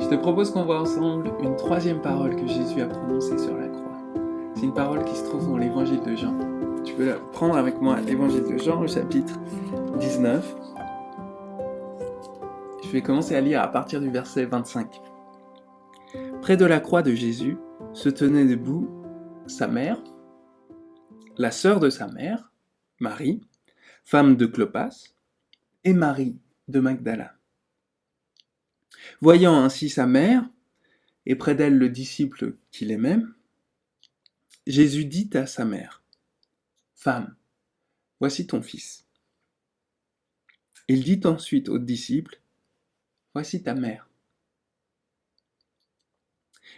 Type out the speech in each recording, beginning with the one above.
te propose qu'on voit ensemble une troisième parole que Jésus a prononcée sur la croix. C'est une parole qui se trouve dans l'évangile de Jean. Tu peux prendre avec moi l'évangile de Jean au chapitre 19. Je vais commencer à lire à partir du verset 25. Près de la croix de Jésus se tenait debout sa mère, la sœur de sa mère, Marie, femme de Clopas, et Marie de Magdala. Voyant ainsi sa mère, et près d'elle le disciple qu'il aimait, Jésus dit à sa mère, « Femme, voici ton fils. » Il dit ensuite au disciple, « Voici ta mère. »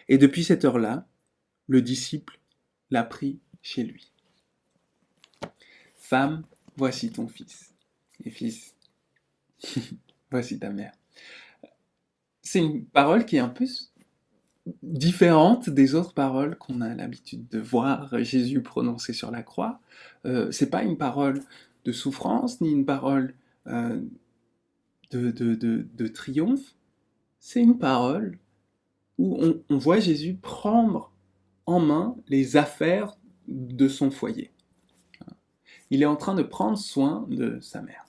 Et depuis cette heure-là, le disciple l'a pris chez lui. « Femme, voici ton fils. » Et fils, voici ta mère. C'est une parole qui est un peu différente des autres paroles qu'on a l'habitude de voir Jésus prononcer sur la croix. C'est pas une parole de souffrance, ni une parole de triomphe. C'est une parole où on voit Jésus prendre en main les affaires de son foyer. Il est en train de prendre soin de sa mère.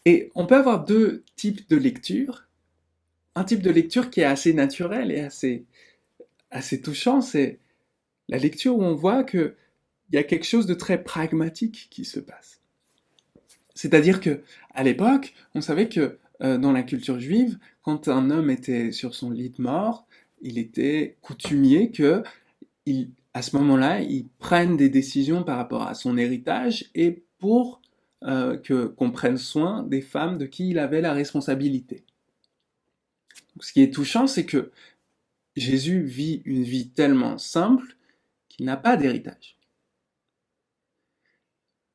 Et on peut avoir deux types de lecture. Un type de lecture qui est assez naturel et assez touchant, c'est la lecture où on voit qu'il y a quelque chose de très pragmatique qui se passe. C'est-à-dire qu'à l'époque, on savait que dans la culture juive, quand un homme était sur son lit de mort, il était coutumier qu'à ce moment-là, il prenne des décisions par rapport à son héritage et pour qu'on prenne soin des femmes de qui il avait la responsabilité. Donc, ce qui est touchant, c'est que Jésus vit une vie tellement simple qu'il n'a pas d'héritage.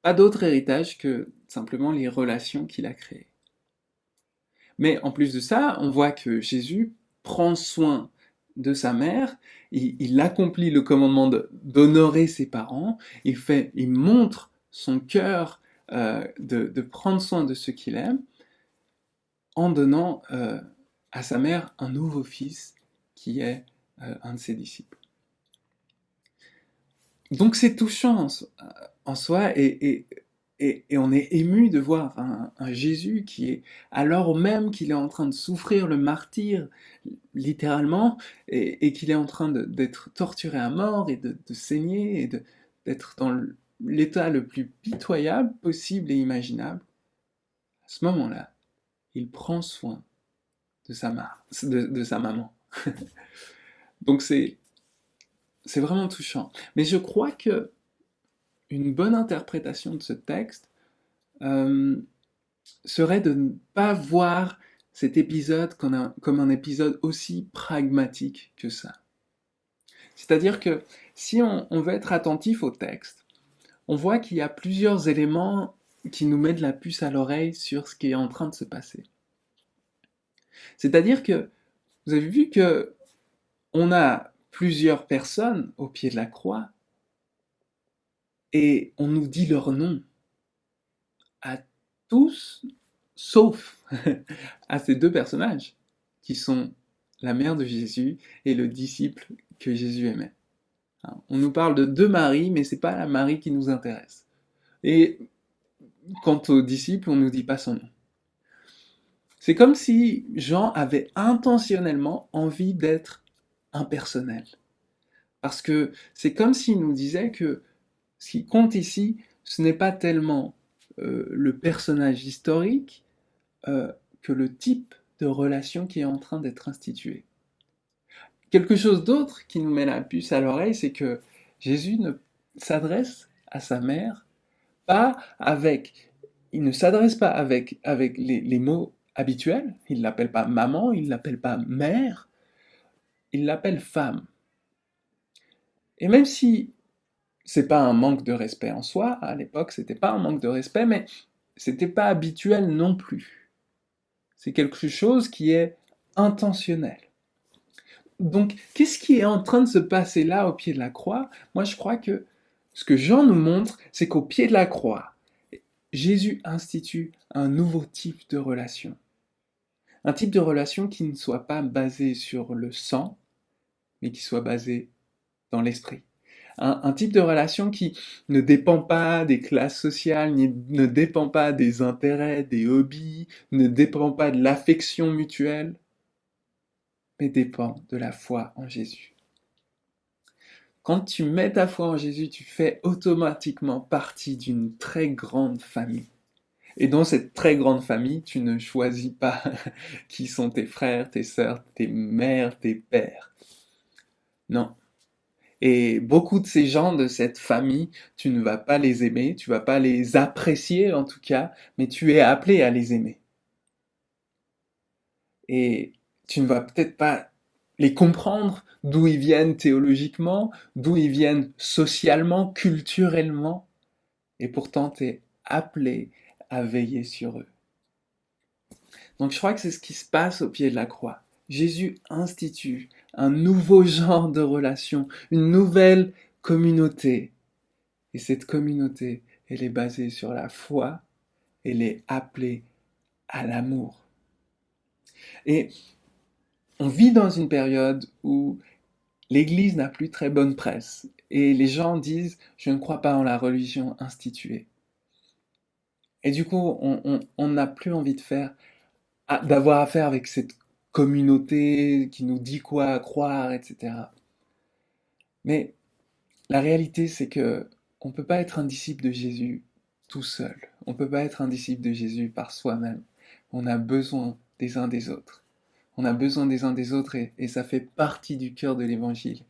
Pas d'autre héritage que simplement les relations qu'il a créées. Mais en plus de ça, on voit que Jésus prend soin de sa mère, il accomplit le commandement d'honorer ses parents, il montre son cœur de prendre soin de ceux qu'il aime, en donnant à sa mère un nouveau fils qui est un de ses disciples. Donc c'est touchant en soi et on est ému de voir un Jésus qui est, alors même qu'il est en train de souffrir le martyre, littéralement, et qu'il est en train d'être torturé à mort et de saigner et d'être dans l'état le plus pitoyable possible et imaginable. À ce moment-là, il prend soin de sa maman. Donc c'est vraiment touchant. Mais je crois que une bonne interprétation de ce texte serait de ne pas voir cet épisode comme un épisode aussi pragmatique que ça. C'est-à-dire que si on veut être attentif au texte, on voit qu'il y a plusieurs éléments qui nous mettent la puce à l'oreille sur ce qui est en train de se passer. C'est-à-dire que vous avez vu que on a plusieurs personnes au pied de la croix et on nous dit leur nom à tous, sauf à ces deux personnages qui sont la mère de Jésus et le disciple que Jésus aimait. On nous parle de deux Maries, mais c'est pas la Marie qui nous intéresse. Et quant au disciple, on nous dit pas son nom. C'est comme si Jean avait intentionnellement envie d'être impersonnel. Parce que c'est comme s'il nous disait que ce qui compte ici, ce n'est pas tellement le personnage historique que le type de relation qui est en train d'être institué. Quelque chose d'autre qui nous met la puce à l'oreille, c'est que Jésus ne s'adresse à sa mère il ne s'adresse pas avec les mots habituels, il ne l'appelle pas maman, il ne l'appelle pas mère, il l'appelle femme. Et même si c'est pas un manque de respect en soi, à l'époque c'était pas un manque de respect, mais c'était pas habituel non plus. C'est quelque chose qui est intentionnel. Donc, qu'est-ce qui est en train de se passer là au pied de la croix ? Moi, je crois que ce que Jean nous montre, c'est qu'au pied de la croix, Jésus institue un nouveau type de relation. Un type de relation qui ne soit pas basé sur le sang, mais qui soit basé dans l'esprit. Un type de relation qui ne dépend pas des classes sociales, ne dépend pas des intérêts, des hobbies, ne dépend pas de l'affection mutuelle, mais dépend de la foi en Jésus. Quand tu mets ta foi en Jésus, tu fais automatiquement partie d'une très grande famille. Et dans cette très grande famille, tu ne choisis pas qui sont tes frères, tes sœurs, tes mères, tes pères. Non. Et beaucoup de ces gens de cette famille, tu ne vas pas les aimer, tu vas pas les apprécier en tout cas, mais tu es appelé à les aimer. Et tu ne vas peut-être pas les comprendre, d'où ils viennent théologiquement, d'où ils viennent socialement, culturellement, et pourtant tu es appelé à veiller sur eux. Donc je crois que c'est ce qui se passe au pied de la croix. Jésus institue un nouveau genre de relation, une nouvelle communauté. Et cette communauté, elle est basée sur la foi, elle est appelée à l'amour. Et on vit dans une période où l'Église n'a plus très bonne presse. Et les gens disent, je ne crois pas en la religion instituée. Et du coup, on n'a plus envie d'avoir affaire avec cette communauté qui nous dit quoi croire, etc. Mais la réalité, c'est que on ne peut pas être un disciple de Jésus tout seul. On ne peut pas être un disciple de Jésus par soi-même. On a besoin des uns des autres. On a besoin des uns des autres et ça fait partie du cœur de l'évangile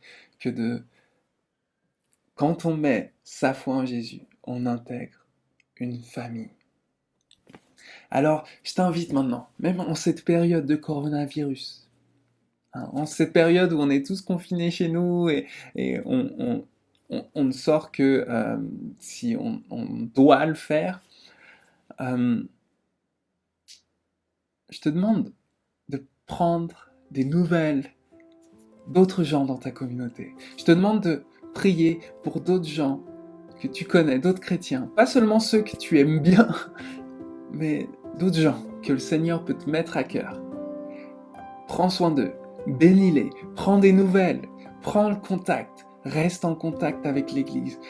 quand on met sa foi en Jésus, on intègre une famille. Alors, je t'invite maintenant, même en cette période de coronavirus, en cette période où on est tous confinés chez nous et on ne sort que si on doit le faire, euh, je te demande de prendre des nouvelles d'autres gens dans ta communauté. Je te demande de prier pour d'autres gens que tu connais, d'autres chrétiens. Pas seulement ceux que tu aimes bien, mais d'autres gens que le Seigneur peut te mettre à cœur. Prends soin d'eux, bénis-les, prends des nouvelles, prends le contact, reste en contact avec l'Église.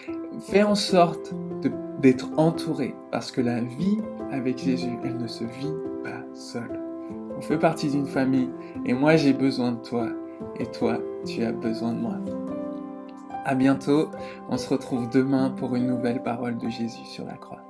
Fais en sorte d'être entouré, parce que la vie avec Jésus, elle ne se vit pas seule. On fait partie d'une famille, et moi j'ai besoin de toi, et toi tu as besoin de moi. À bientôt, on se retrouve demain pour une nouvelle parole de Jésus sur la croix.